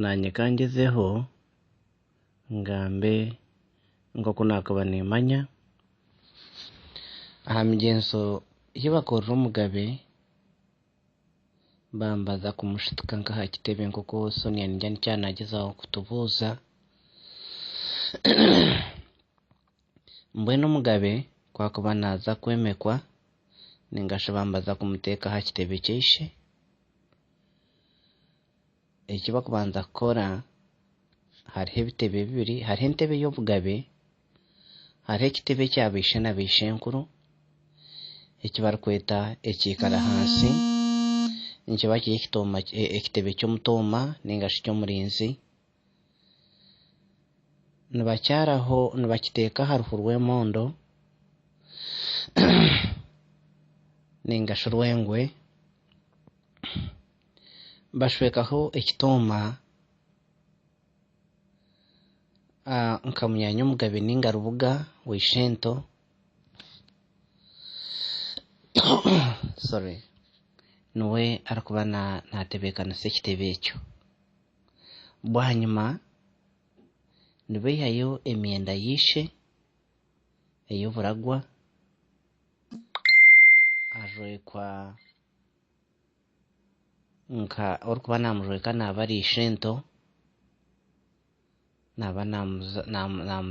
nanye kangezeho ngambe ngoko nakaba nimanya aha migenzo yibakorera Omugabe bambaza kumushituka nkaha kitebe nkoko Sonia njya nicyanageza kutubuza mbwene Omugabe kwakuba naza kwemekwa ningasha bambaza kumuteka ha kitebe kyeshe ekiba kubanza kukora hariho ebitebe bibiri hariho entebe y'Obugabe hariho ekitebe kyabishe na bishenkuru ekibarikweta ekikara hansi nikiba kiri ekitebe ky'omutooma ningashi ky'omurinzi nibakyaraho nibakiteeka aha ruhu rw'emondo ningashi rw'engwe bashwekaho ekitooma nkamunyanya Omugabe ninga rubuga w'ishento sorry niwe arikuba natebekanisa ekitebe ekyo bwanyuma nibeyayo emyenda yishe ey'oburagwa ajwekwa nka orikuba namujweka naaba ari ishento naba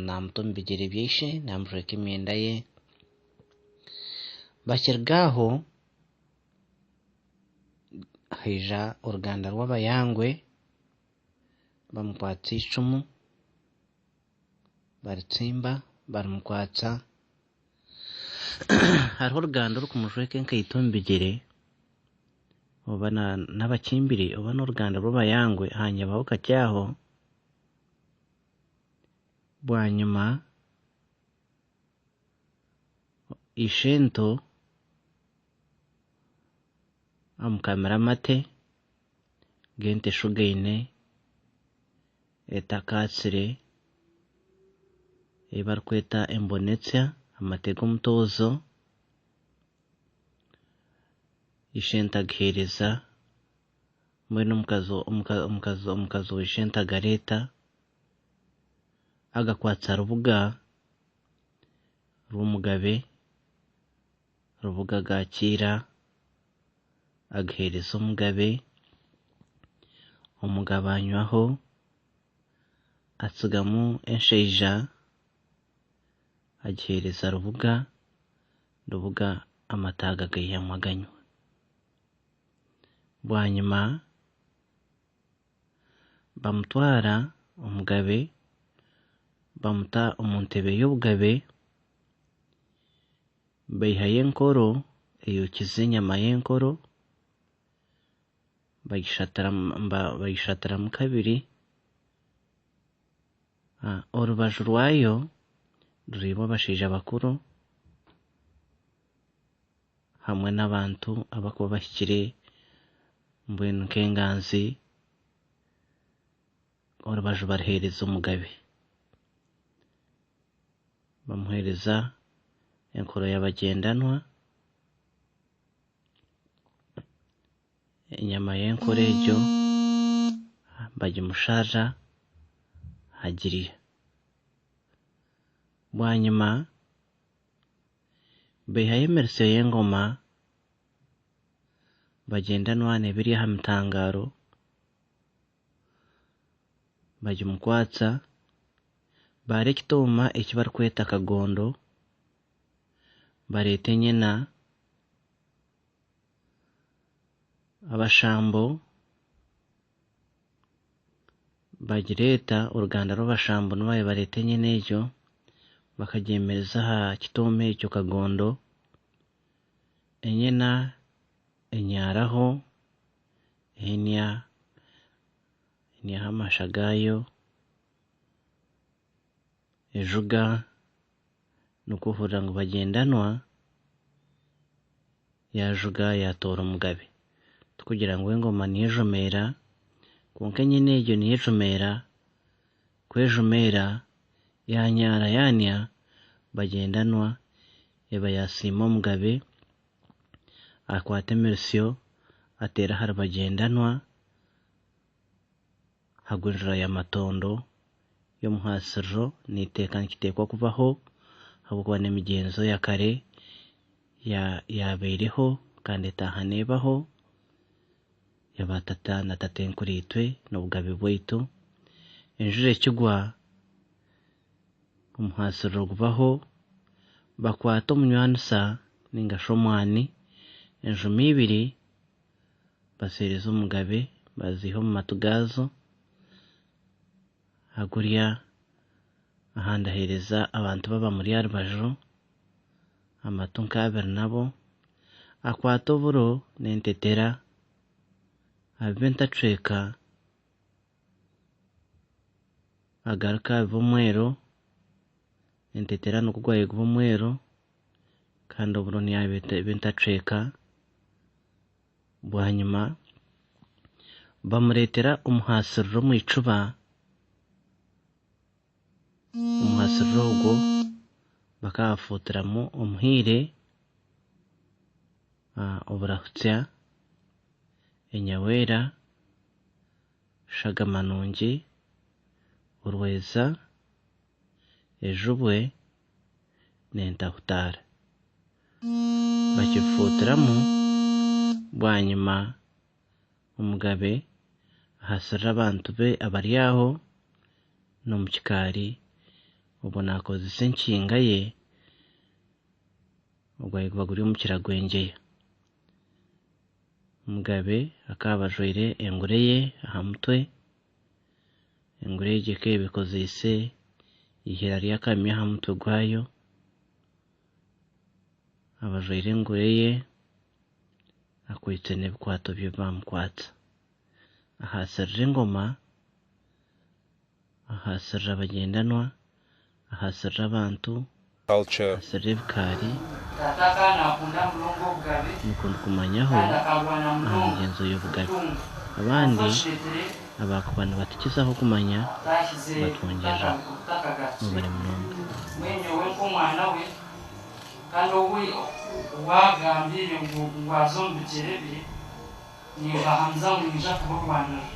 namuta omu bigyere byeshe namujweka emyenda ye bakirugaho haija oruganda rw'abayangwe bamukwatsa icumu baritsimba barimukwatsa hariho oruganda orukumujweka enkaito omu bigyere oba n'abakimbiri oba n'oruganda rw'abayangwe hanyabaho kakyaho bwanyuma ishento amukamira amate g'ente eshugaine etakatsire ei barikweta embonetsya amate g'omutoozo ishento agiheereza mbwenu omukazi w'ishento agareeta agakwatsa rubuga rw'Omugabe rubuga gakiira agiheereza Omugabe Omugabe anywaho atsigamu enshaija agiheereza rubuga amata agaihamu aganywa bwanyuma bamutwara Omugabe bamuta omu ntebe y'Obugabe baihayo enkoro eyokize enyama y'enkoro bagishatiramu kabiri orubaju rwayo rurimu abashaija bakuru hamwe n'abantu abakuba bahikire mbwenu nk'enganzi orubaju bariheereza Omugabe bamuheereza enkoro y'abagyendanwa enyama y'enkoro egyo bagimusharra hagirya bwanyuma baihayo emiritsyo y'engoma bagyendanwa nebiri aha mitangaro bagimukwatsa baara ekitooma eki barikweta kagondo bareeta enyina abashambo bagireeta oruganda rw'abashambo nibo bareeta enyina egyo bakagyemereza aha kitooma ekyo kagondo enyina enyaraho enyaho amasha gaayo ejuga n'okuhurira ngu bagyendanwa yajuga yatoora Omugabe tukugira ngu engoma niyejomeera kwonka enyina egyo niyejomeera kwejomeera yanyara yanya bagyendanwa eba yasiima Omugabe akwata emiritsyo ateera ahari bagyendanwa hagwinjira ya matondo yo muhasiro niteka nkitekwa kubaho habwo n'emigenzo ya kare yabereho kandi tahanebaho yabatata na tatenkuritwe n'obugabe bwaitu enjure kigwa umuhasiro gubaho bakwata omunywanisa ninga shomwani enjumi ibiri basereza omugabe baziho mu matugazo hagurya ahandi ahereza abantu baba muri arubaju amatu nk'abiri nabo akwata oburo n'entetera abibe ntacweka agaruka abibe omwero entetera nokugwaye guba omwero kandi oburo niyabibe ntacweka bwanyuma bamuretera omuhasiriro omwicuba omuhasiriro ogwo bakabafutiramu omuhire oburahutsya enyawera shagamanungi orweza ejubwe n'entahutara bakifutiramu bwanyuma omugabe ahasirira abantu be abari aho n'omukikari obwo nakozesa enkinga ye ogwaye guba guri omu kiragwengyeya omugabe akaba ajwaire engure ye aha mutwe engure ye kebekozese ihera ry'akami aha mutwe gwayo abajwaire engure ye akwitse n'ebikwato bye bamukwata ahasirira engoma ahasirira abagendanwa ahasirira abantu ahasirira ebikari mukundu kumanyaho aha migenzo y'obugabe abandi abakuba nibatikizaho kumanya batwongerera mubare munonga mwenyewe nk'omwana we kandi wagambire ngo azombugire bye nibahamza ngo nija kuburwanira